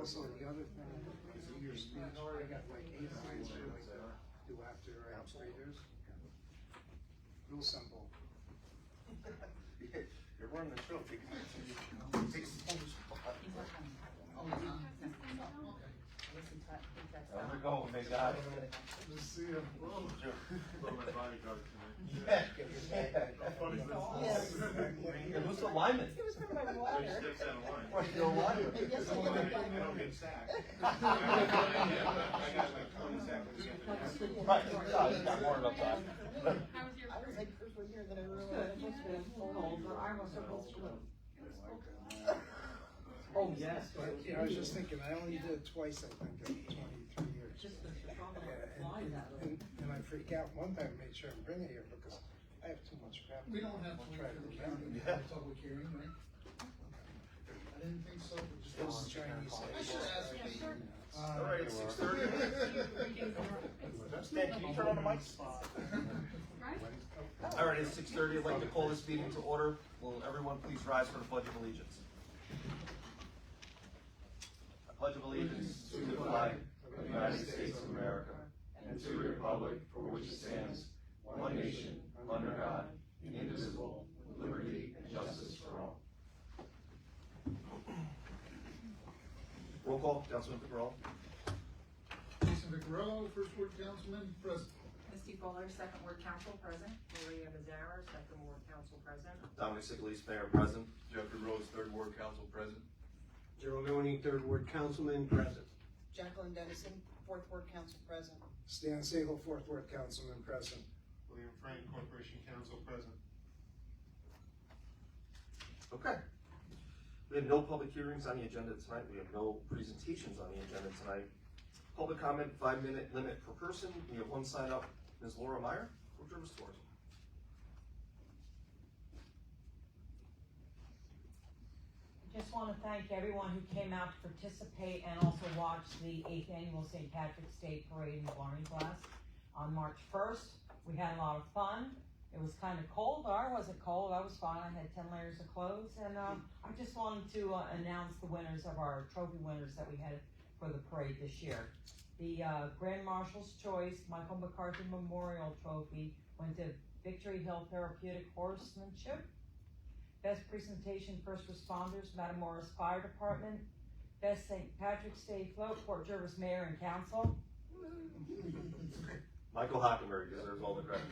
Also, the other thing, is in your speech, I got like 8 lines I like to do after I have readers. Real simple. You're running the show. Take the whole spot. How's it going, big guy? Good to see you. Whoa. Brought my bodyguard tonight. Who's the lineman? It was from my Three water. steps out of line. What's your lineman? Yes, I I don't get sacked. I got like 20 seconds. Right, you got more than enough time. I was like first one here, then I realized it must have been cold, or I was supposed to. Oh, yes. But, you know, I was just thinking, I only did it twice, I think, in 23 years. Just the strong Yeah, line that. and I freak out. One time I made sure I bring it here because I have too much crap. We don't have I'll to try wait to for the count county it. to have a public hearing, right? I didn't think so, but just. It was Chinese. I should ask me. All right, it's 6:30. Stan, can you turn on the mics? All right, it's 6:30. I'd like to call this meeting to order. Will everyone please rise for the Pledge of Allegiance? I pledge of allegiance to the flag of the United States of America and to the republic for which it stands, one nation, under God, indivisible, with liberty and justice for all. Roll call, Councilman Picarella. Jason Vicarello, first ward councilman, present. Misty Fuller, second ward council present. Maria Mazzara, second ward council present. Dominic Sigalese, Mayor present. Jeffrey Rose, third ward council president. Gerald Leone, third ward councilman, present. Jacqueline Dennison, fourth ward council president. Stan Siegel, 4th Ward Councilman, present. William Frank, corporation council president. Okay. We have no public hearings on the agenda tonight. We have no presentations on the agenda tonight. Public comment, 5-minute limit per person. We have one sign up, Ms. Laura Meyer, Brook River Stores. Just want to thank everyone who came out to participate and also watch the 8th annual St. Patrick's Day Parade in Barney Glass on March 1st. We had a lot of fun. It was kind of cold, but I wasn't cold. I was fine. I had 10 layers of clothes, and I just wanted to announce the winners of our trophy winners that we had for the parade this year. The Grand Marshal's Choice Michael McCarthy Memorial Trophy went to Victory Hill Therapeutic Horsemanship. Best Presentation First Responders, Matamoros Fire Department. Best St. Patrick's Day Float, Port Jervis Mayor and Council. Michael Hockenberry deserves all the credit.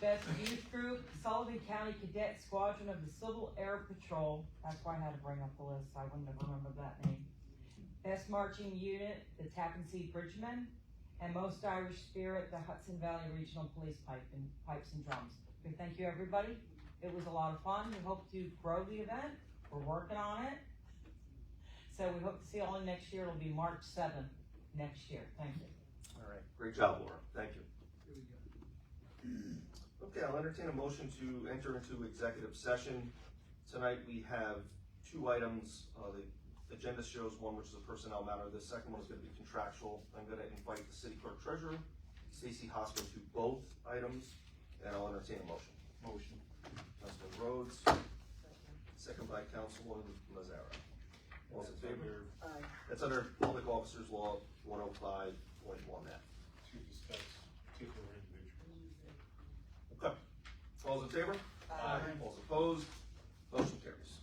Best Youth Group, Sullivan County Cadet Squadron of the Civil Air Patrol. That's why I had to bring up the list. I wouldn't have remembered that name. Best Marching Unit, the Tappan Zee Bridgemen. And Most Irish Spirit, the Hudson Valley Regional Police Pipes and Drums. We thank you, everybody. It was a lot of fun. We hope to grow the event. We're working on it. So we hope to see you all next year. It'll be March 7th next year. Thank you. All right, great job, Laura. Thank you. Okay, I'll entertain a motion to enter into executive session. Tonight we have 2 items. The agenda shows one, which is a personnel matter. The second one is going to be contractual. I'm going to invite the city clerk treasurer, Stacy Hoskins, to both items, and I'll entertain a motion. Motion. Councilman Rhodes, second by Councilwoman Mazzara. All those in favor? Aye. That's under Public Officers Law 105.1F. To discuss particular individuals. Okay. All those in favor? Aye. All those opposed? Motion carries.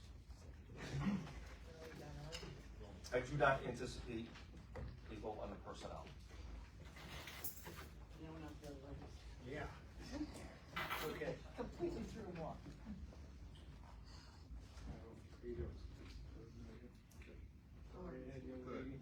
I do not anticipate a vote on the personnel. Yeah. Okay. Completely threw him off. Go right ahead, young lady.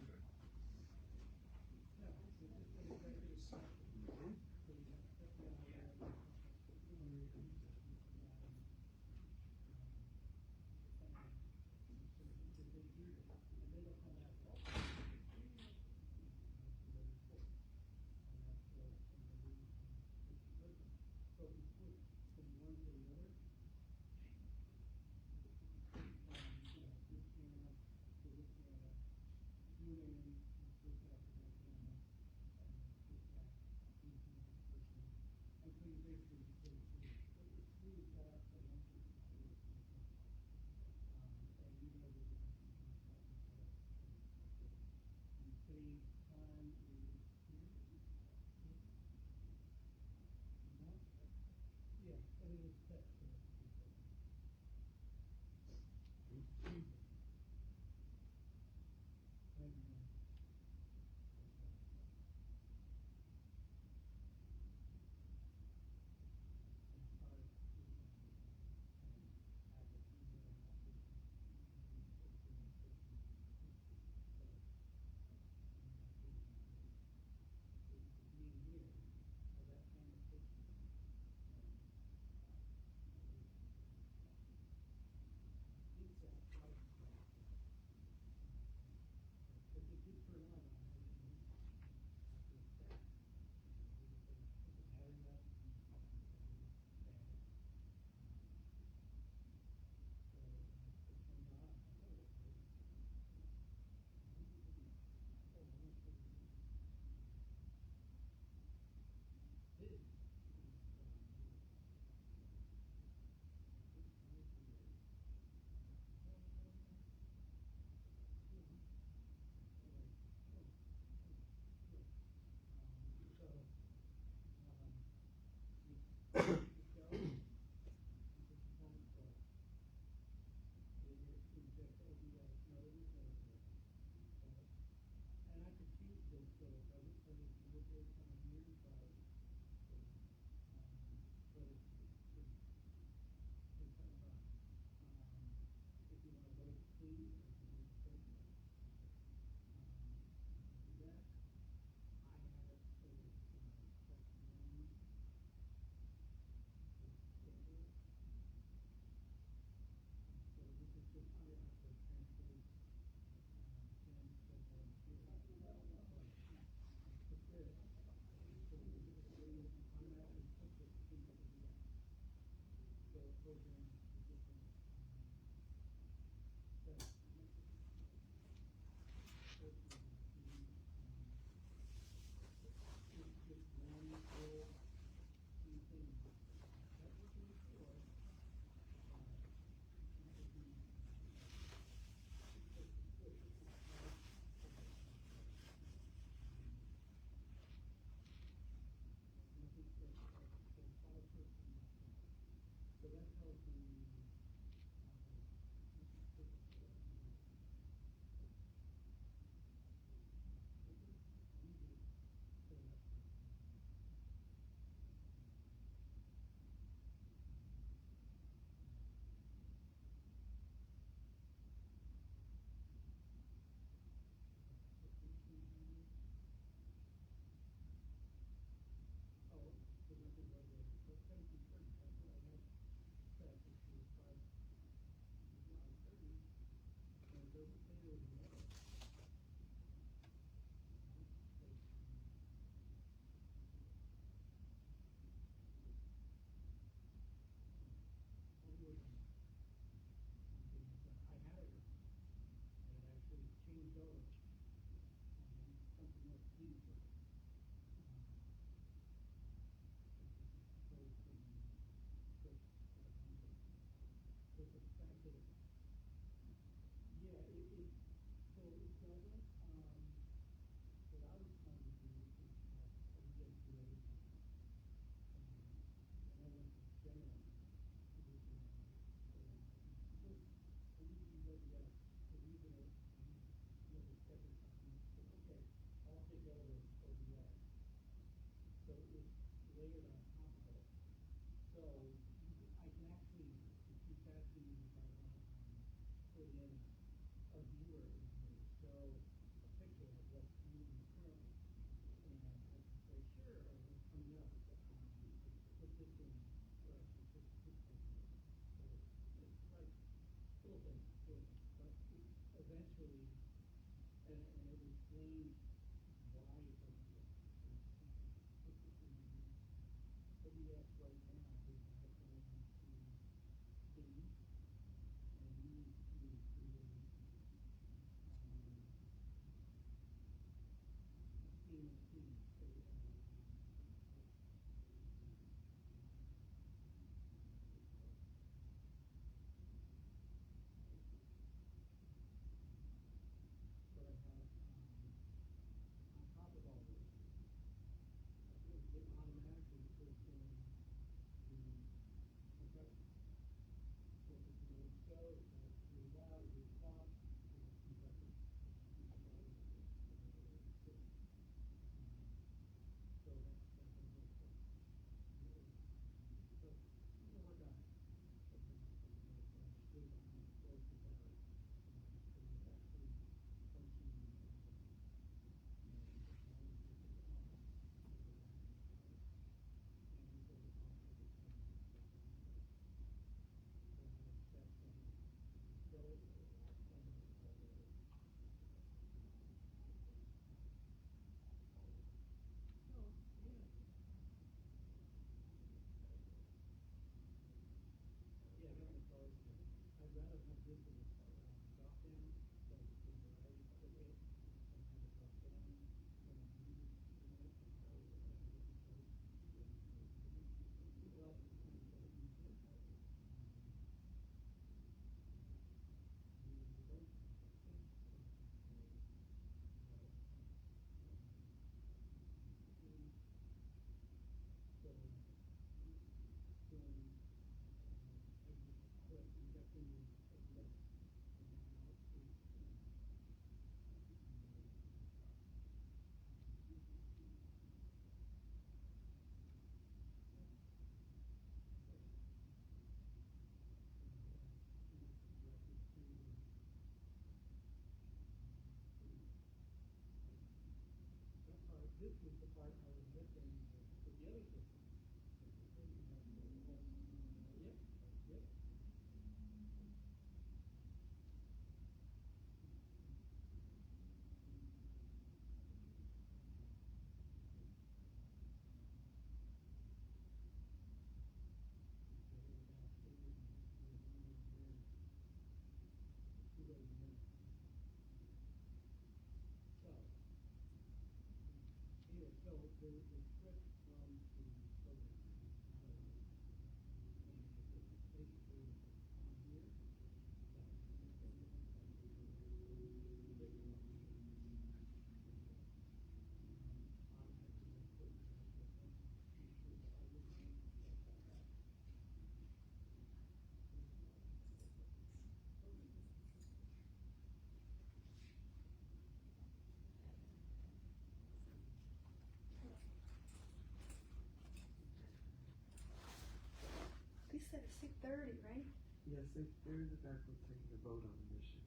They said 6:30, right? Yes, they're in the back room taking a vote on the mission.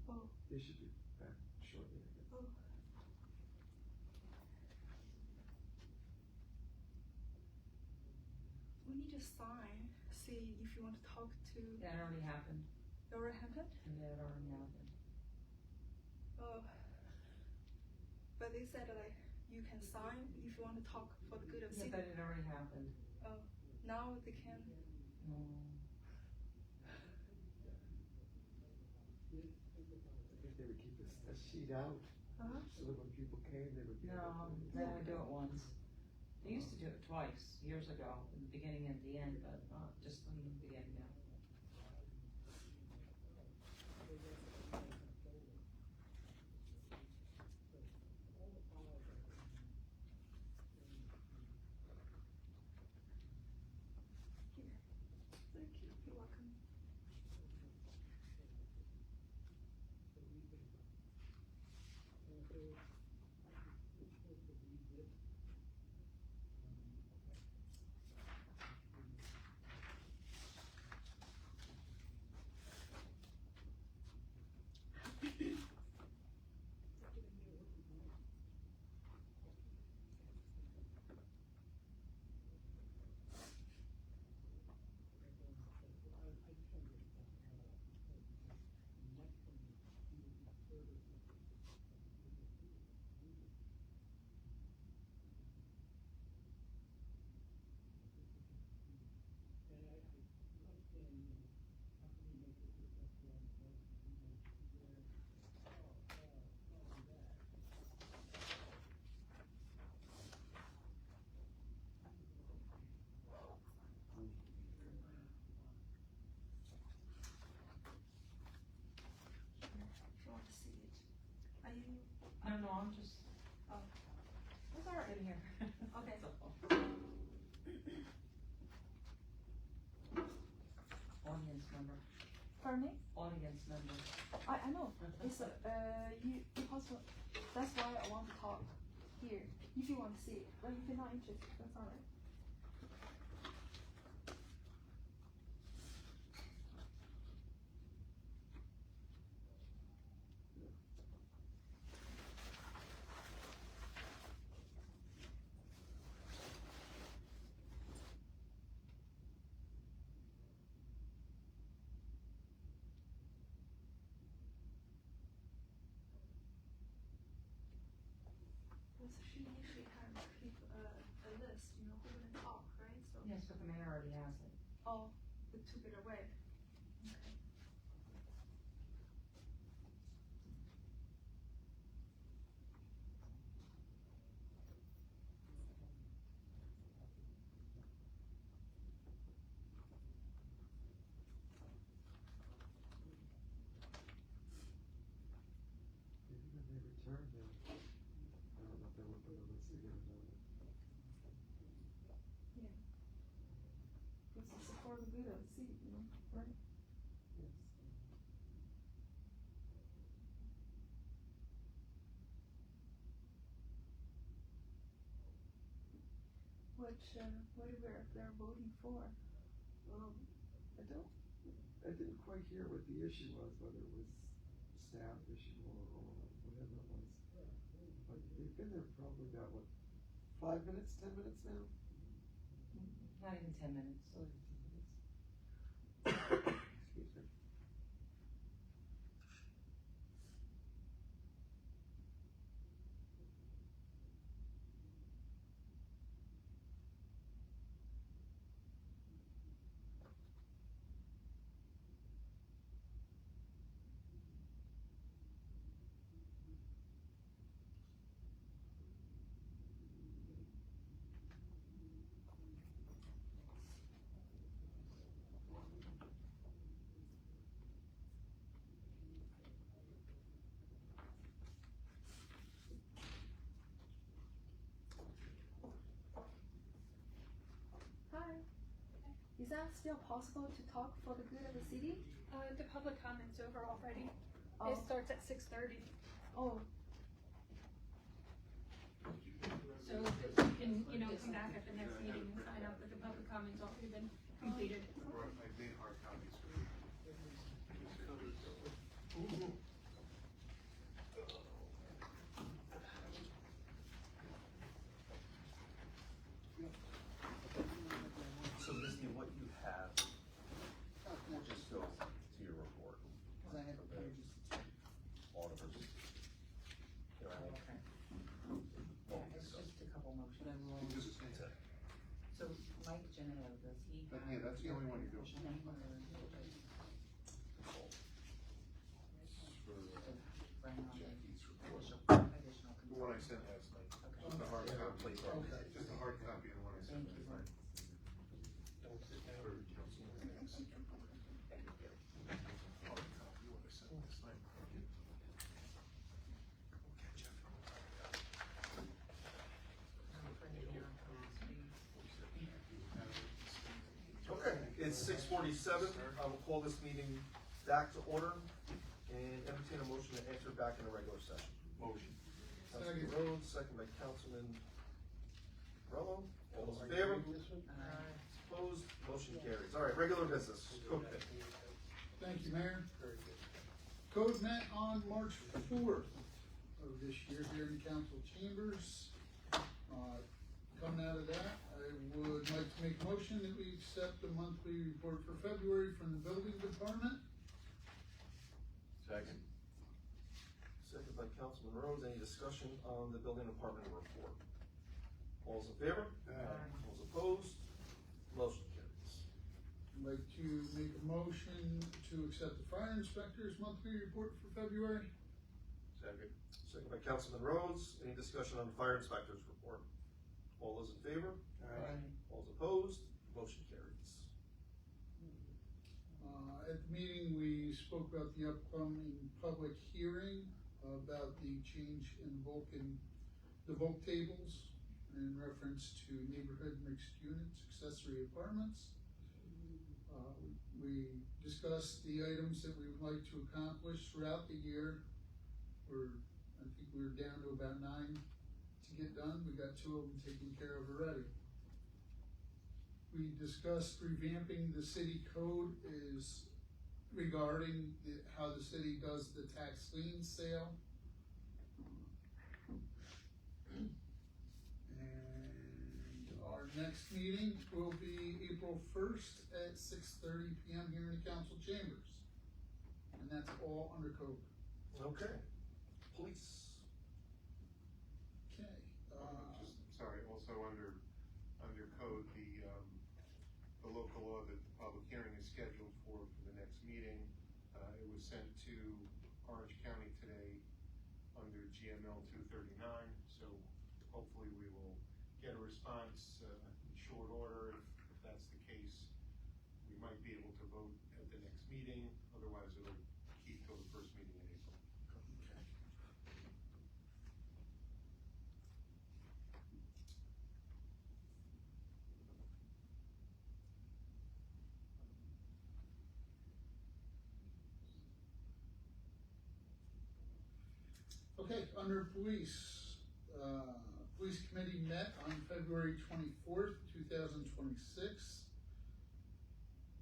Oh. They should be back shortly, I guess. Oh. We need to sign, see if you want to talk to. That already happened, It already happened? and that already happened. Oh. But they said like you can sign if you want to talk for the good of Yeah, city. but it already happened. Oh. Now they can. No. I think they would keep a sheet out, Uh-huh. so that when people came, they would be able No, to. they only do it once. They used to do it twice, years ago, in the beginning and the end, but not just in the beginning now. Thank you. You're welcome. I'm just. Oh. It's alright in here. Okay. Audience member, Pardon me? audience member. I know. It's you also. That's why I want to talk here. If you want to see it, but if you're not interested, that's alright. She usually have a list, you know, who gonna talk, right? So. Yes, but the mayor already has it. Oh, they took it away. Okay. Maybe when they return, then, I don't know if they want the list again or not. It's to support the good of the city, you know, right? Yes. What they're voting for? I didn't quite hear what the issue was, whether it was staff issue or whatever it was. But they've been there probably about, what, 5 minutes, 10 minutes now? Not even 10 minutes. Oh, 10 minutes. Excuse me. Hi. Is that still possible to talk for the good of the city? The public comment's over already. Oh. It starts at 6:30. Oh, So you can, you know, come back at the next meeting and find out that the public comment's already been completed. I made hard copies for you. So Misty, what you have, we'll just go to your report. Cause I had pages. Auditors. You know, I think- well, It's just a couple motions. But I will. Just, So Mike Gennato, does he But, have? yeah, that's the only one you do. Any other- for Bring on Jackie's report. additional The one I consultants. sent last night, Okay. just a hard copy. Okay. Just a hard copy of the one I sent Thank you. last night. Don't sit down. For Councilman Hicks. Hard copy of what I sent last night. Okay, Jeff. Okay, it's 6:47. I will call this meeting back to order and entertain a motion to enter back into regular session. Motion. Councilman Rhodes, second by Councilman Rello. All those in favor? Opposed? Motion carries. All right, regular business. Okay. Thank you, Mayor. Code met on March 4th of this year here in the council chambers. Coming out of that, I would like to make a motion that we accept the monthly report for February from the building department. Second. Second by Councilman Rhodes. Any discussion on the building department report? All those in favor? All those opposed? Motion carries. I'd like to make a motion to accept the fire inspector's monthly report for February. Second. Second by Councilman Rhodes. Any discussion on the fire inspector's report? All those in favor? All those opposed? Motion carries. At the meeting, we spoke about the upcoming public hearing about the change in the bulk tables in reference to neighborhood mixed units, accessory apartments. We discussed the items that we would like to accomplish throughout the year. I think we're down to about 9 to get done. We got 2 of them taken care of already. We discussed revamping the city code is regarding how the city does the tax lien sale. And our next meeting will be April 1st at 6:30 PM here in the council chambers. And that's all under code. Okay. Police. Okay. Sorry, also under code, the local law that the public hearing is scheduled for the next meeting, it was sent to Orange County today under GML 239, so hopefully we will get a response in short order. If that's the case, we might be able to vote at the next meeting, otherwise it'll keep till the first meeting in April. Okay, under police, police committee met on February 24th, 2026.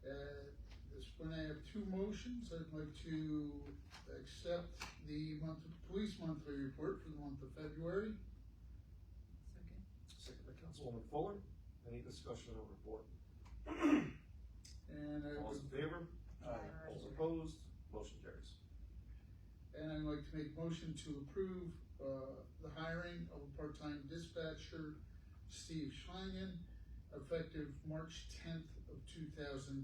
At this point, I have 2 motions. I'd like to accept the police monthly report for the month of February. Second by Councilwoman Fuller. Any discussion on the report? And I All would those in favor? Aye. All those opposed? Motion carries. And I'd like to make a motion to approve the hiring of a part-time dispatcher, Steve Schlangen, effective March 10th of 2026.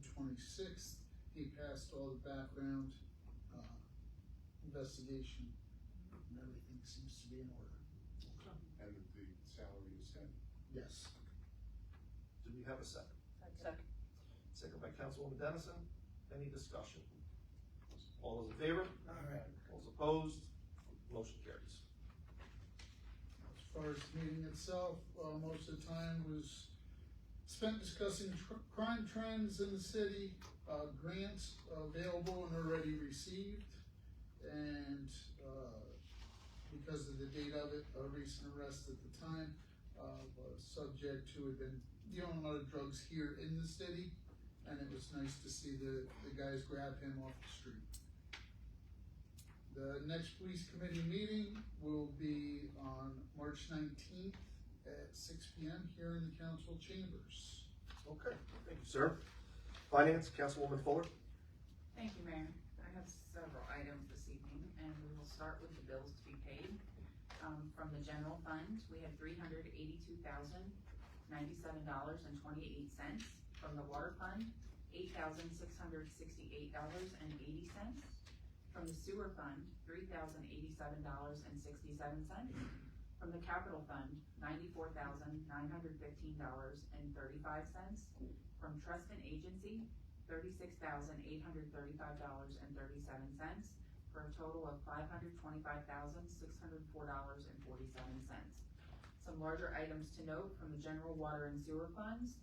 He passed all the background investigation, and everything seems to be in order. And the salary is set. Yes. Do we have a second? Second. Second by Councilwoman Dennison. Any discussion? All those in favor? Alright. All those opposed? Motion carries. As far as the meeting itself, most of the time was spent discussing crime trends in the city, grants available and already received, and because of the date of it, a recent arrest at the time was subject to had been dealing a lot of drugs here in the city, and it was nice to see the guys grab him off the street. The next police committee meeting will be on March 19th at 6 PM here in the council chambers. Okay, thank you, sir. Finance, Councilwoman Fuller. Thank you, Mayor. I have several items this evening, and we will start with the bills to be paid. From the general fund, we had $382,097.28. From the water fund, $8,668.80. From the sewer fund, $3,087.67. From the capital fund, $94,915.35. From trust and agency, $36,835.37, for a total of $525,604.47. Some larger items to note from the general water and sewer funds: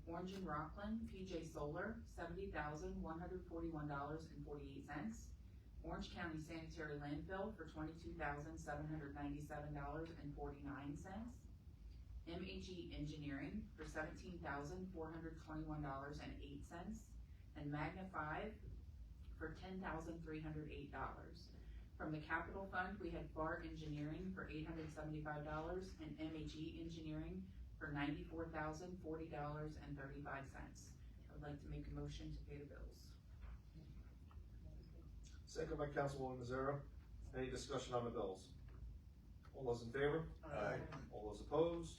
Orange and Rockland, PJ Solar, $70,141.48. Orange County Sanitary Landfill for $22,797.49. MHE Engineering for $17,421.08. And Magna 5 for $10,308. From the capital fund, we had FAR Engineering for $875 and MHE Engineering for $94,040.35. I would like to make a motion to pay the bills. Second by Councilwoman Mazzaro. Any discussion on the bills? All those in favor? Aye. All those opposed?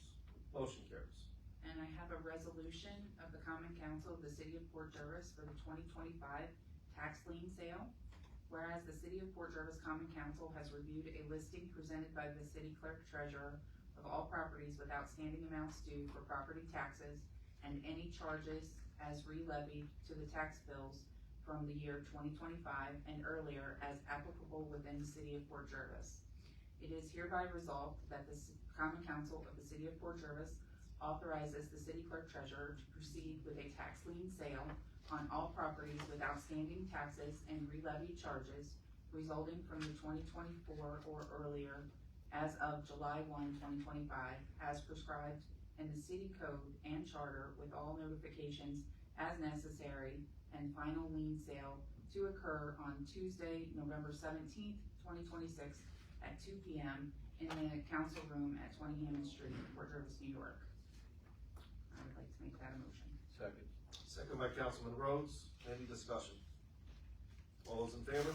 Motion carries. And I have a resolution of the Common Council of the City of Port Jervis for the 2025 tax lien sale. Whereas the City of Port Jervis Common Council has reviewed a listing presented by the City Clerk Treasurer of all properties with outstanding amounts due for property taxes and any charges as re-levied to the tax bills from the year 2025 and earlier as applicable within the city of Port Jervis. It is hereby resolved that the Common Council of the city of Port Jervis authorizes the city clerk treasurer to proceed with a tax lien sale on all properties with outstanding taxes and re-levy charges resulting from the 2024 or earlier as of July 1, 2025, as prescribed in the city code and charter, with all notifications as necessary, and final lien sale to occur on Tuesday, November 17th, 2026 at 2 p.m. in the council room at 20 Hammond Street, Port Jervis, New York. I would like to make that a motion. Second. Second by Councilman Rhodes. Any discussion? All those in favor?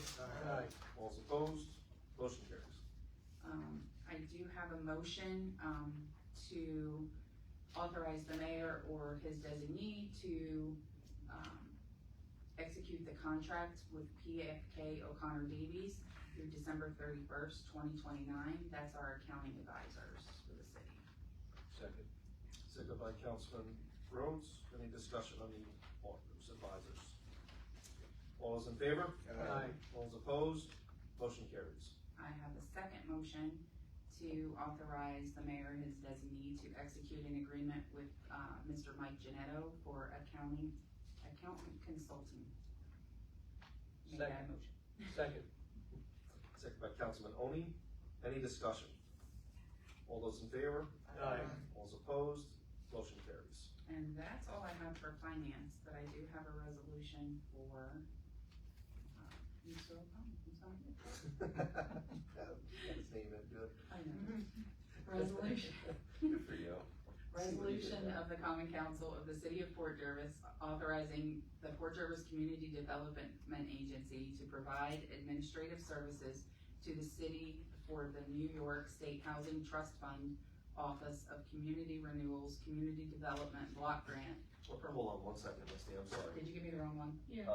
Aye. All those opposed? Motion carries. I do have a motion, to authorize the mayor or his designee to, execute the contract with PFK O'Connor Davies through December 31st, 2029. That's our accounting advisors for the city. Second. Second by Councilman Rhodes. Any discussion on the auditors, advisors? All those in favor? Aye. All those opposed? Motion carries. I have a second motion to authorize the mayor and his designee to execute an agreement with, Mr. Mike Genetto for accountant consulting. Make that a Second. motion. Second. Second by Councilman Oni. Any discussion? All those in favor? Aye. All those opposed? Motion carries. And that's all I have for finance, but I do have a resolution for, you still come, you sound good. Got his name in good. I know. Resolution. Good for you. Resolution of the Common Council of the City of Port Jervis authorizing the Port Jervis Community Development Agency to provide administrative services to the city for the New York State Housing Trust Fund Office of Community Renewals, Community Development Block Grant. Hold on 1 second, Misty, I'm sorry. Did you give me the wrong one? Yeah.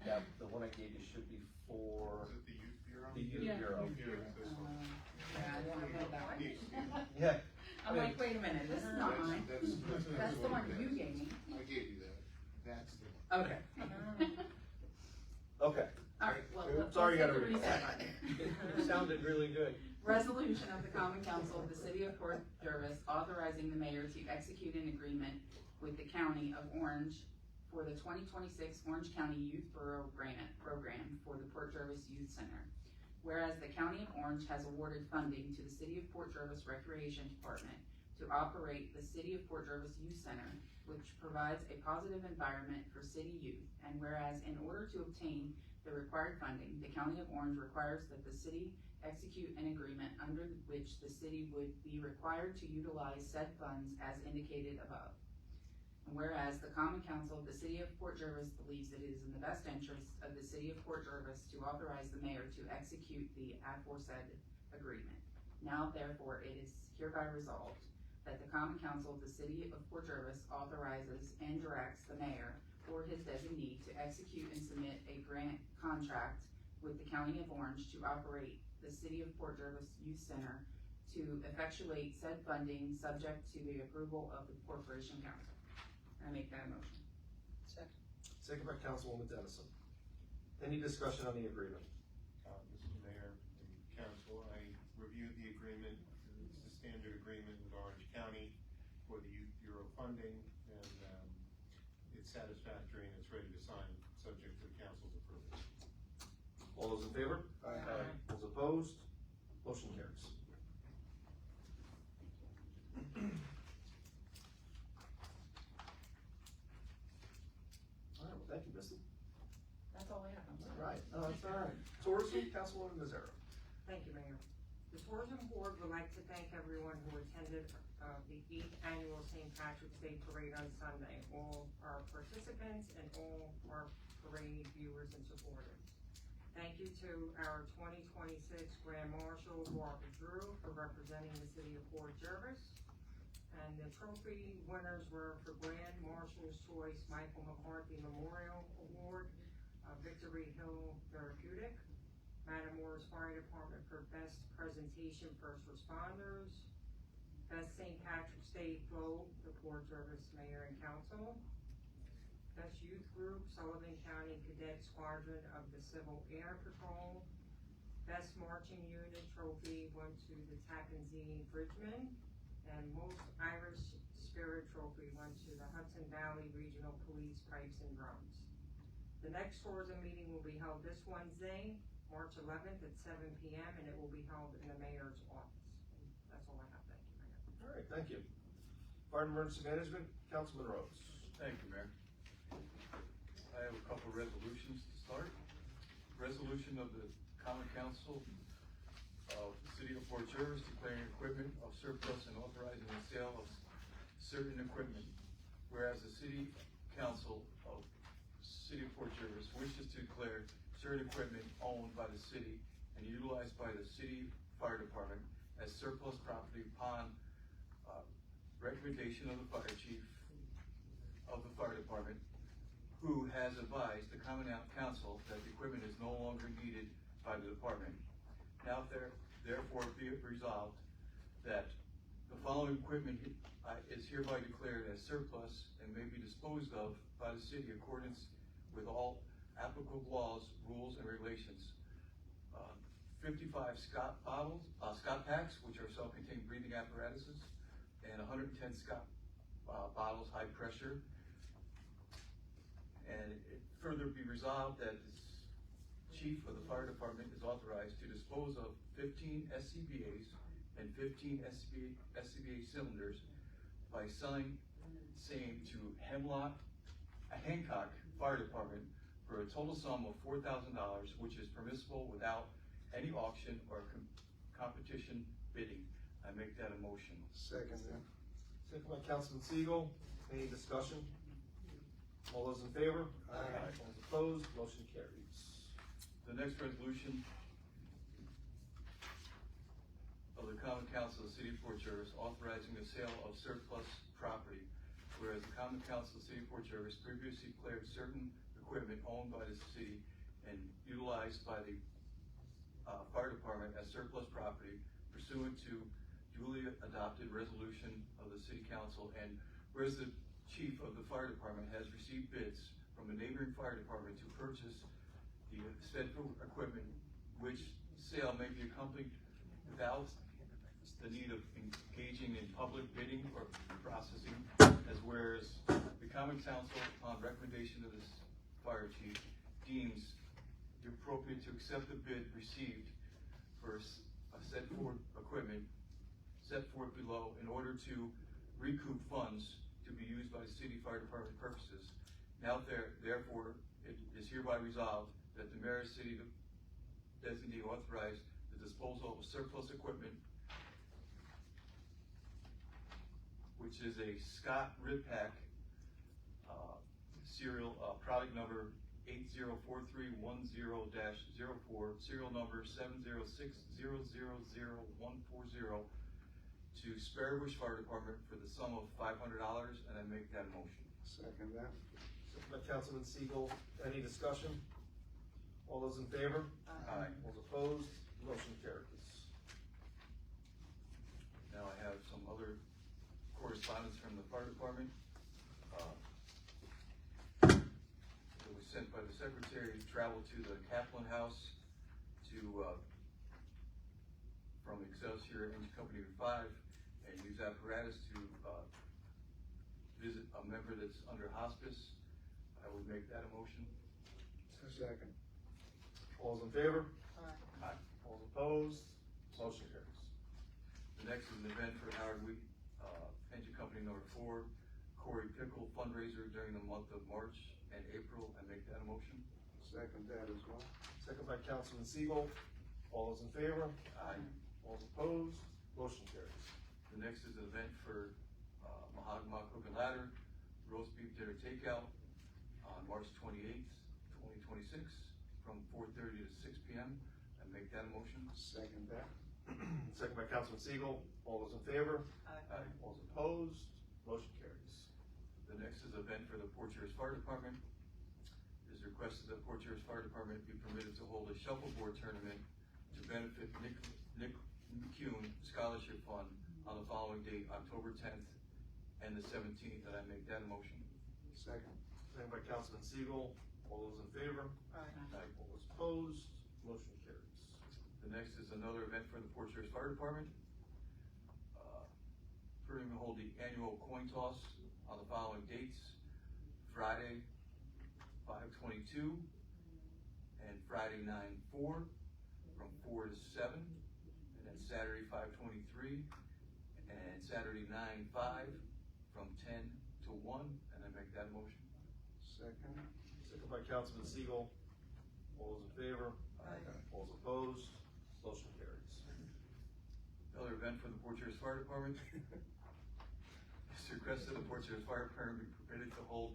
Yeah, the one I gave you should be for Is it the Youth Bureau? the Youth Yeah. Bureau. Youth Bureau, this one. Yeah, I don't know that one. Yeah. I'm like, wait a minute, this is not mine. That's the one you gave me. I gave you that. That's the one. Okay. Okay. Alright, well, let's Sorry, you hit gotta the read reset it. button. It sounded really good. Resolution of the Common Council of the City of Port Jervis authorizing the mayor to execute an agreement with the County of Orange for the 2026 Orange County Youth Borough Grant Program for the Port Jervis Youth Center. Whereas the County of Orange has awarded funding to the City of Port Jervis Recreation Department to operate the City of Port Jervis Youth Center, which provides a positive environment for city youth. And whereas in order to obtain the required funding, the County of Orange requires that the city execute an agreement under which the city would be required to utilize said funds as indicated above. And whereas the Common Council of the City of Port Jervis believes it is in the best interest of the City of Port Jervis to authorize the mayor to execute the aforesaid agreement. Now therefore it is hereby resolved that the Common Council of the City of Port Jervis authorizes and directs the mayor or his designee to execute and submit a grant contract with the County of Orange to operate the City of Port Jervis Youth Center to effectuate said funding subject to the approval of the Corporation Council. I make that a motion. Second by Councilwoman Dennison. Any discussion on the agreement? Mr. Mayor and Council, I reviewed the agreement. It's a standard agreement with Orange County for the Youth Bureau funding, and it's satisfactory and it's ready to sign, subject to the council's approval. All those in favor? Aye. Those opposed? Motion carries. All right, well, thank you, Misty. That's all I have. I'm sorry. All right, no, that's all right. Tourism, Councilwoman Mazzaro. Thank you, Mayor. The Tourism Board would like to thank everyone who attended the 8th Annual St. Patrick's Day Parade on Sunday, all our participants and all our parade viewers and supporters. Thank you to our 2026 Grand Marshal, Barbara Drew, for representing the City of Port Jervis. And the trophy winners were for Grand Marshal's Choice Michael McCarthy Memorial Award, Victory Hill Therapeutic, Matamoros Fire Department for Best Presentation First Responders, Best St. Patrick's Day Float, the Port Jervis Mayor and Council, Best Youth Group, Sullivan County Cadet Squadron of the Civil Air Patrol. Best Marching Unit trophy went to the Tappan Zee Bridgemen, and most Irish Spirit trophy went to the Hudson Valley Regional Police Pipes and Drums. The next tourism meeting will be held this Wednesday, March 11th at 7 p.m. and it will be held in the mayor's office. And that's all I have. Thank you, Mayor. All right, thank you. Fire and Emergency Management, Councilman Rhodes. Thank you, Mayor. I have a couple of resolutions to start. Resolution of the Common Council of the City of Port Jervis declaring equipment of surplus and authorizing the sale of certain equipment. Whereas the City Council of City of Port Jervis wishes to declare certain equipment owned by the city and utilized by the city fire department as surplus property upon recommendation of the fire chief of the fire department, who has advised the Common Council that the equipment is no longer needed by the department. Now therefore be it resolved that the following equipment is hereby declared as surplus and may be disposed of by the city in accordance with all applicable laws, rules, and regulations. 55 Scott packs, which are self-contained breathing apparatuses, and 110 Scott bottles, high pressure. And it further be resolved that the chief of the fire department is authorized to dispose of 15 SCBAs and 15 SCBA cylinders by selling same to Hancock Fire Department for a total sum of $4,000, which is permissible without any auction or competition bidding. I make that a motion. Second that. Second by Councilman Siegel. Any discussion? All those in favor? Aye. All those opposed? Motion carries. The next resolution of the Common Council of the City of Port Jervis authorizing the sale of surplus property. Whereas the Common Council of the City of Port Jervis previously declared certain equipment owned by the city and utilized by the fire department as surplus property pursuant to duly adopted resolution of the City Council, and whereas the chief of the fire department has received bids from a neighboring fire department to purchase the said equipment, which sale may be accompanied without the need of engaging in public bidding or processing, as whereas the Common Council, upon recommendation of this fire chief, deems it appropriate to accept the bid received for a set forth equipment set forth below in order to recoup funds to be used by the city fire department purposes. Now therefore, it is hereby resolved that the mayor of the city designate authorize the disposal of surplus equipment, which is a Scott Rib Pack serial product number 804310-04, serial number 706000140 to Sparrowbush Fire Department for the sum of $500, and I make that motion. Second that. Second by Councilman Siegel. Any discussion? All those in favor? Aye. All those opposed? Motion carries. Now I have some other correspondence from the fire department. It was sent by the secretary to travel to the Kaplan House from Excelsior Engine Company 5 and use apparatus to visit a member that's under hospice. I would make that a motion. Second. All those in favor? Aye. All opposed? Motion carries. The next is an event for Howard Week, Engine Company number 4, Corey Pickle fundraiser during the month of March and April. I make that a motion. Second that as well. Second by Councilman Siegel. All those in favor? Aye. All opposed? Motion carries. The next is an event for Mahagama Cook and Ladder, roast beef dinner takeout on March 28th, 2026, from 4:30 to 6 p.m. I make that a motion. Second that. Second by Councilman Siegel. All those in favor? Aye. All those opposed? Motion carries. The next is an event for the Port Jervis Fire Department. It is requested that Port Jervis Fire Department be permitted to hold a shuffleboard tournament to benefit Nick McCune Scholarship Fund on the following date, October 10th and the 17th, and I make that a motion. Second. second by Councilman Siegel. All those in favor? Aye. All those opposed? Motion carries. The next is another event for the Port Jervis Fire Department. We're going to hold the annual coin toss on the following dates: Friday, 5/22, and Friday, 9/4, from 4 to 7, and then Saturday, 5/23, and Saturday, 9/5, from 10 to 1, and I make that motion. Second. Second by Councilman Siegel. All those in favor? Aye. All those opposed? Motion carries. Another event for the Port Jervis Fire Department. It's requested the Port Jervis Fire Department be permitted to hold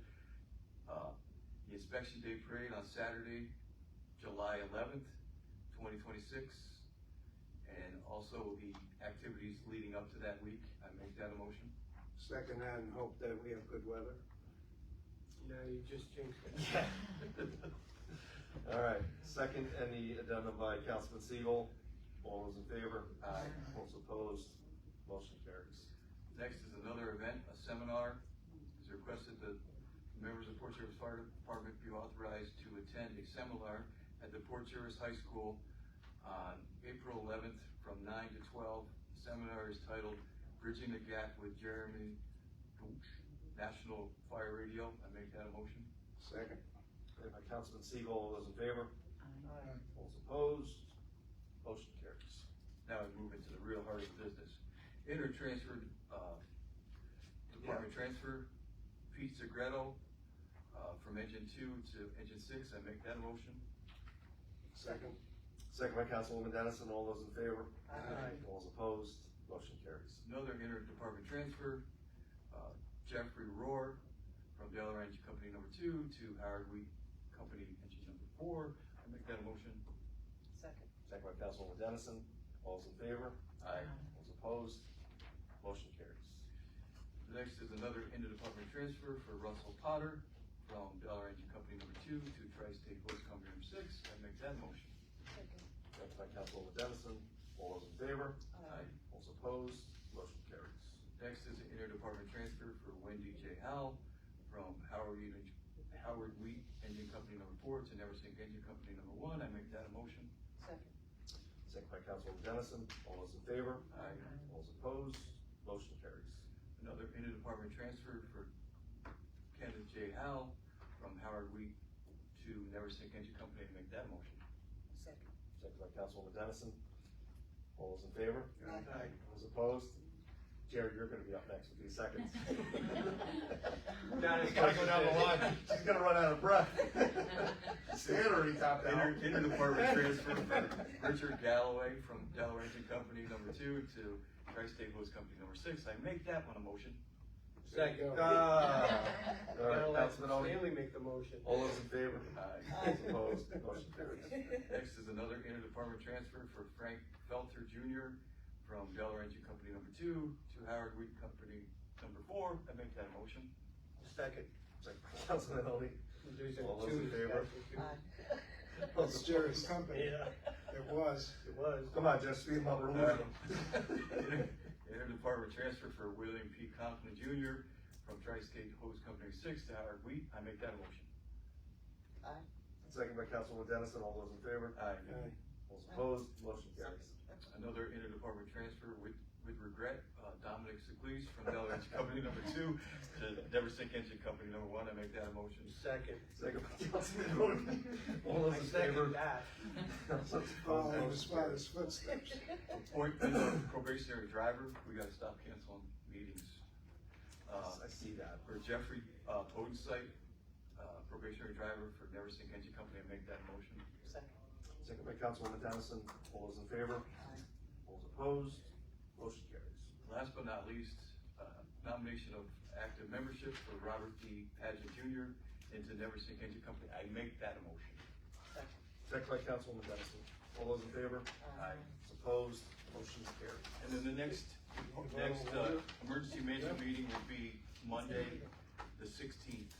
the Inspection Day Parade on Saturday, July 11th, 2026, and also the activities leading up to that week. I make that a motion. Second that and hope that we have good weather. No, you just jinxed it. All right, second and the addendum by Councilman Siegel. All those in favor? Aye. All those opposed? Motion carries. Next is another event, a seminar. It's requested that members of Port Jervis Fire Department be authorized to attend a seminar at the Port Jervis High School on April 11th from 9 to 12. The seminar is titled Bridging the Gap with Jeremy Gooch, National Fire Radio. I make that a motion. Second. Second by Councilman Siegel. All those in favor? Aye. All those opposed? Motion carries. Now we move into the real heart of the business. Inter-transfer, department transfer, Pete Segreto, from engine 2 to engine 6. I make that a motion. Second. Second by Councilwoman Dennison. All those in favor? Aye. All those opposed? Motion carries. Another inter-department transfer, Jeffrey Rohr from Delaware Engine Company number 2 to Howard Wheat Company engine number 4. I make that a motion. Second. Second by Councilwoman Dennison. All those in favor? Aye. All those opposed? Motion carries. The next is another interdepartment transfer for Russell Potter from Delaware Engine Company number 2 to Tri-State Host Company number 6. I make that motion. Second by Councilwoman Dennison. All those in favor? Aye. All those opposed? Motion carries. Next is an interdepartment transfer for Wendy J. Howell from Howard Wheat Engine Company number 4 to Neversink Engine Company number 1. I make that a motion. Second. Second by Councilwoman Dennison. All those in favor? Aye. All those opposed? Motion carries. Another interdepartment transfer for Kenneth J. Howell from Howard Wheat to Neversink Engine Company. I make that a motion. Second. Second by Councilwoman Dennison. All those in favor? Aye. All those opposed? Jared, you're gonna be up next with these seconds. Now it's gotta go down the line. She's gonna run out of breath. Stan already topped out. Interdepartment transfer for Richard Galloway from Delaware Engine Company number 2 to Tri-State Host Company number 6. I make that one a motion. Second. All right, Gotta let Councilman Oni. Stanley make the motion. All those in favor? Aye. All those opposed? Motion carries. Next is another interdepartment transfer for Frank Felter Jr. from Delaware Engine Company number 2 to Howard Wheat Company number 4. I make that motion. Second. Second by Councilman Oni. There's a All those two in favor? discussion. It's Jerry's company. Yeah, It was. it was. Come on, just speed them up. We're losing them. Interdepartment transfer for William P. Conklin Jr. from Tri-State Hose Company 6 to Howard Wheat. I make that a motion. Second by Councilwoman Dennison. All those in favor? Aye. All those opposed? Motion carries. Another interdepartment transfer with regret, Dominic Seglees from Delaware Engine Company number 2 to Neversink Engine Company number 1. I make that a motion. Second. Second by Councilman Oni. All those I in favor? second that. Following his father's footsteps. Appointment of probationary driver. We gotta stop canceling meetings. I see that. For Jeffrey Bodensite, probationary driver for Neversink Engine Company. I make that motion. Second by Councilwoman Dennison. All those in favor? All those opposed? Motion carries. Last but not least, nomination of active membership for Robert D. Padgett Jr. into Neversink Engine Company. I make that a motion. Second by Councilwoman Dennison. All those in favor? Aye. Those opposed? Motion carries. And then the next emergency management meeting will be Monday, the 16th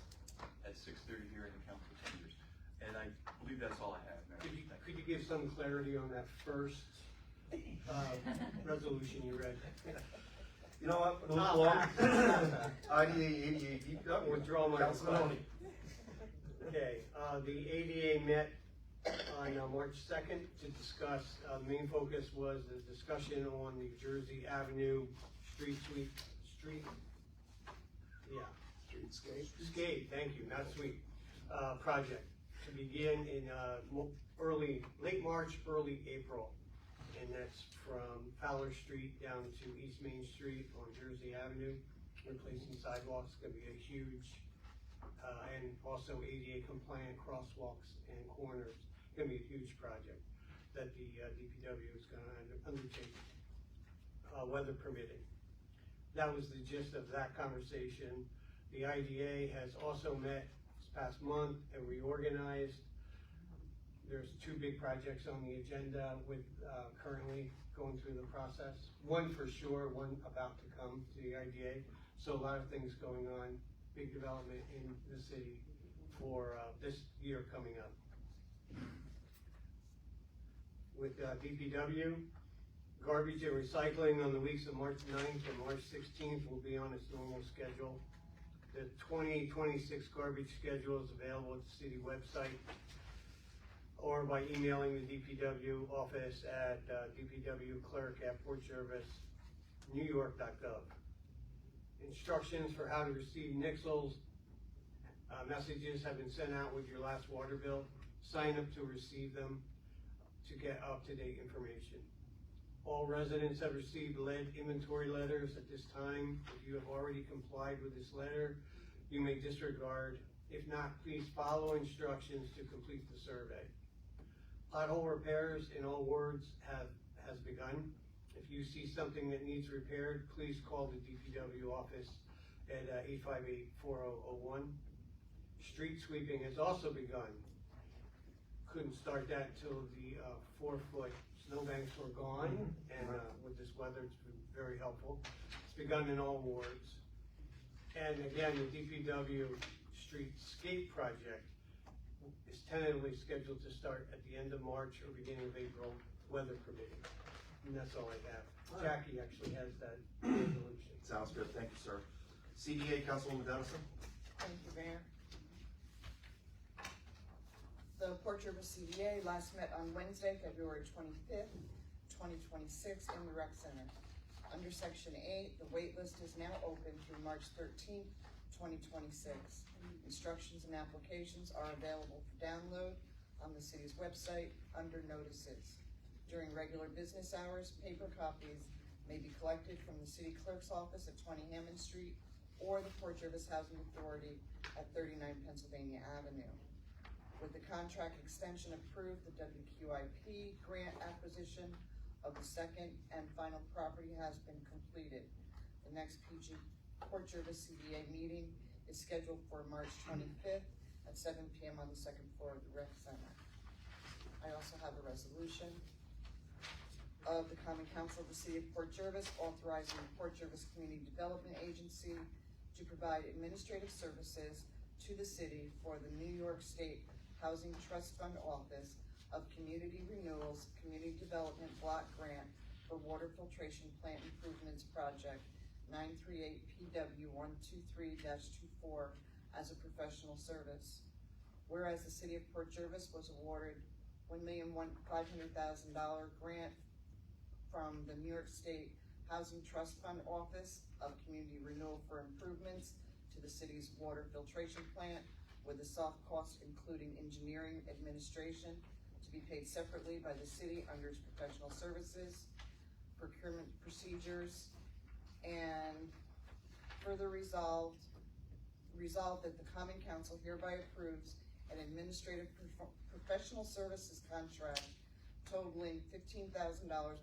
at 6:30 here in the council chambers. And I believe that's all I have, Mayor. Could you give some clarity on that first, resolution you read? You know what? Move Not along. that. IDA 88 DPW. Withdraw my Councilman request. Oni. Okay, the ADA met on March 2nd to discuss, main focus was the discussion on the Jersey Avenue Streetscape, thank you, not sweet, project to begin in, late March, early April. And that's from Fowler Street down to East Main Street on Jersey Avenue, replacing sidewalks, gonna be a huge, and also ADA compliant crosswalks and corners, gonna be a huge project that the DPW is gonna undertake, weather permitting. That was the gist of that conversation. The IDA has also met this past month and reorganized. There's two big projects on the agenda with, currently going through the process. One for sure, one about to come to the IDA. So a lot of things going on, big development in the city for, this year coming up. With, DPW, garbage and recycling on the weeks of March 9th and March 16th will be on its normal schedule. The 2026 garbage schedule is available at the city website or by emailing the DPW office at dpwclerk@portjervisnewyork.gov. Instructions for how to receive Nixles messages have been sent out with your last water bill. Sign up to receive them to get up-to-date information. All residents have received lead inventory letters at this time. If you have already complied with this letter, you may disregard. If not, please follow instructions to complete the survey. Pothole repairs in all wards has begun. If you see something that needs repaired, please call the DPW office at 858-4001. Street sweeping has also begun. Couldn't start that till the 4-foot snowbanks were gone, and with this weather, it's been very helpful. It's begun in all wards. And again, the DPW Streetscape project is tentatively scheduled to start at the end of March or beginning of April, weather permitting. And that's all I have. Jackie actually has that resolution. Sounds good, thank you, sir. CDA, Councilwoman Dennison? Thank you, Mayor. The Port Jervis CDA last met on Wednesday, February 25th, 2026 in the Rec Center. Under Section 8, the wait list is now open through March 13th, 2026. Instructions and applications are available for download on the city's website under notices. During regular business hours, paper copies may be collected from the city clerk's office at 20 Hammond Street or the Port Jervis Housing Authority at 39 Pennsylvania Avenue. With the contract extension approved, the WQIP grant acquisition of the second and final property has been completed. The next Port Jervis CDA meeting is scheduled for March 25th at 7 p.m. on the second floor of the Rec Center. I also have a resolution of the Common Council of the City of Port Jervis authorizing the Port Jervis Community Development Agency to provide administrative services to the city for the New York State Housing Trust Fund Office of Community Renewals Community Development Block Grant for Water Filtration Plant Improvements Project 938 PW 123-24 as a professional service. Whereas the City of Port Jervis was awarded $1,500,000 grant from the New York State Housing Trust Fund Office of Community Renewal for improvements to the city's water filtration plant, with the soft costs including engineering administration to be paid separately by the city under its professional services, procurement procedures, and further resolved that the Common Council hereby approves an administrative professional services contract totaling $15,000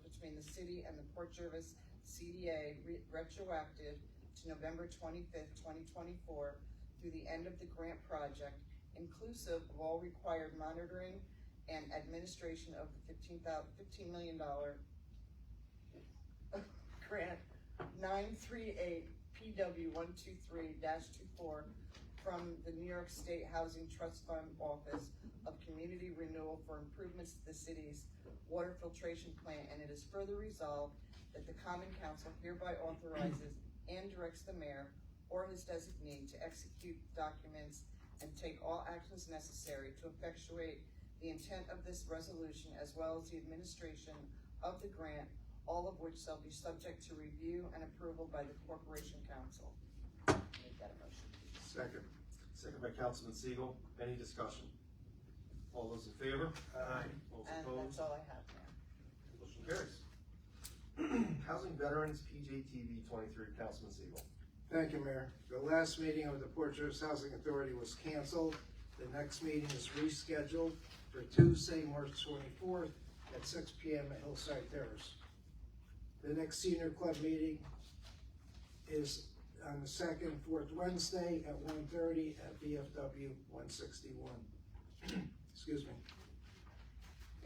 between the city and the Port Jervis CDA retroactive to November 25th, 2024 through the end of the grant project, inclusive of all required monitoring and administration of the $15 million grant 938 PW 123-24 from the New York State Housing Trust Fund Office of Community Renewal for improvements to the city's water filtration plant, and it is further resolved that the Common Council hereby authorizes and directs the mayor or his designee to execute documents and take all actions necessary to effectuate the intent of this resolution as well as the administration of the grant, all of which shall be subject to review and approval by the Corporation Council. Make that a motion. Second. Second by Councilman Siegel. Any discussion? All those in favor? Aye. All those And opposed? that's all I have, Mayor. Motion carries. Housing Veterans, PJTV 23, Councilman Siegel. Thank you, Mayor. The last meeting of the Port Jervis Housing Authority was canceled. The next meeting is rescheduled for Tuesday, March 24th at 6 p.m. at Hillside Terrace. The next Senior Club meeting is on the second, fourth Wednesday at 1:30 at VFW 161. Excuse me.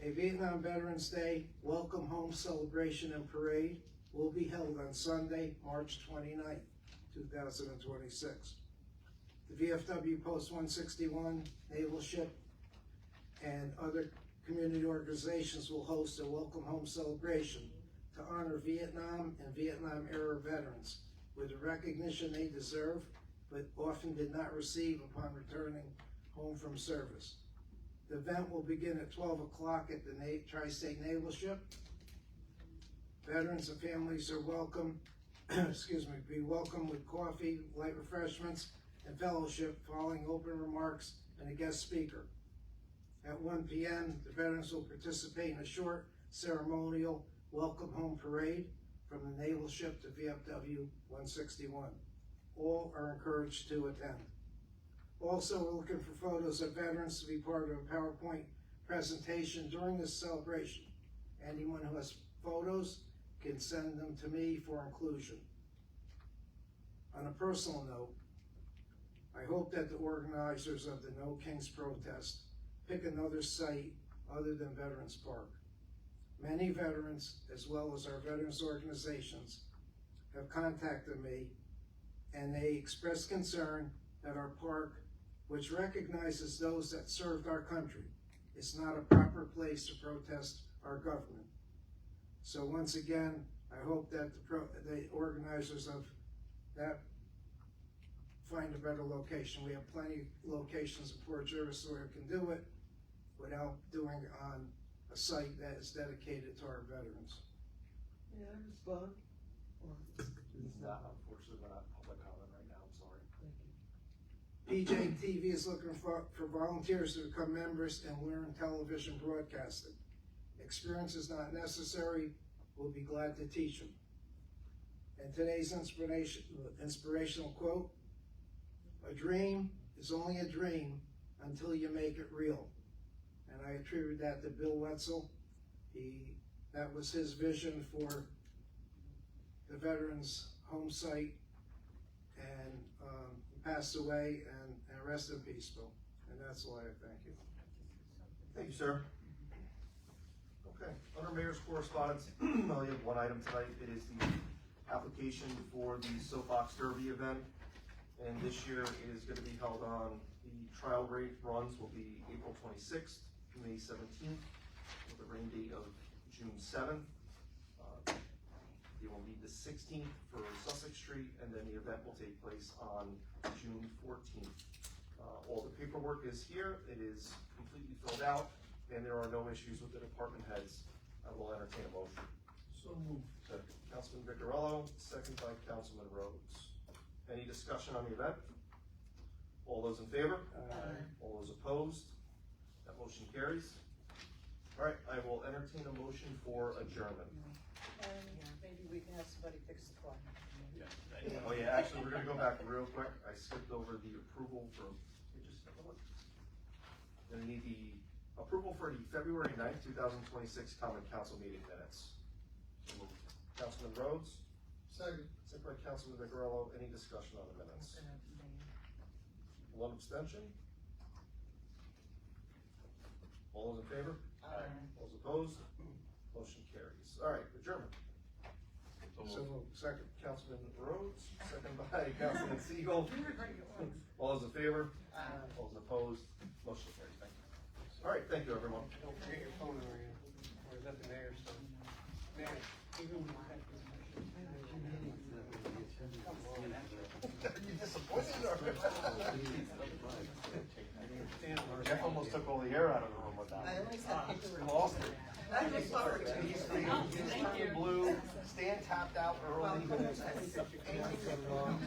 A Vietnam Veterans Day Welcome Home Celebration and Parade will be held on Sunday, March 29th, 2026. The VFW Post 161, Naval Ship, and other community organizations will host a Welcome Home celebration to honor Vietnam and Vietnam-era veterans with the recognition they deserve, but often did not receive upon returning home from service. The event will begin at 12 o'clock at the Tri-State Naval Ship. Veterans and families are welcome, be welcome with coffee, light refreshments, and fellowship following open remarks and a guest speaker. At 1 p.m., the veterans will participate in a short ceremonial welcome home parade from the Naval Ship to VFW 161. All are encouraged to attend. Also, we're looking for photos of veterans to be part of a PowerPoint presentation during this celebration. Anyone who has photos can send them to me for inclusion. On a personal note, I hope that the organizers of the No Kings protest pick another site other than Veterans Park. Many veterans, as well as our veterans organizations, have contacted me and they express concern that our park, which recognizes those that served our country, is not a proper place to protest our government. So once again, I hope that the organizers of that find a better location. We have plenty of locations in Port Jervis where we can do it without doing it on a site that is dedicated to our veterans. Yeah, it was fun. It's not, unfortunately, we're not public comment right now, I'm sorry. Thank you. PJTV is looking for volunteers to become members and learn television broadcasting. Experience is not necessary. We'll be glad to teach them. And today's inspirational quote, "A dream is only a dream until you make it real." And I attribute that to Bill Wetzel. That was his vision for the Veterans Home Site, and he passed away, and rest in peace, Bill. And that's why I thank you. Thank you, sir. Okay, under Mayor's correspondence, I only have one item tonight. It is the application for the Soapbox Derby event. And this year it is going to be held on, the trial runs will be April 26th to May 17th, with a rain date of June 7th. It will be the 16th for Sussex Street, and then the event will take place on June 14th. All the paperwork is here. It is completely filled out, and there are no issues with the department heads. I will entertain a motion. So moved. So, Councilman Vicarello, second by Councilman Rhodes. Any discussion on the event? All those in favor? All those opposed? That motion carries. All right, I will entertain a motion for adjournment. And maybe we can have somebody fix the clock. Oh yeah, actually, we're gonna go back real quick. I skipped over the approval for, gonna need the approval for the February 9th, 2026 Common Council meeting minutes. Councilman Rhodes, Second. second by Councilman Vicarello. Any discussion on the minutes? One abstention. All those in favor? All those opposed? Motion carries. All right, adjournment. So moved. Second. Councilman Rhodes, second by Councilman Siegel. All those in favor? All those opposed? Motion carries. Thank you. All right, thank you, everyone. Don't forget your phone, or is that the mayor's phone? Mayor, even when you have this You disappointed, or? with that. I always have paper. Lost it. I'm just sorry. He's the blue, Stan tapped out early. Well,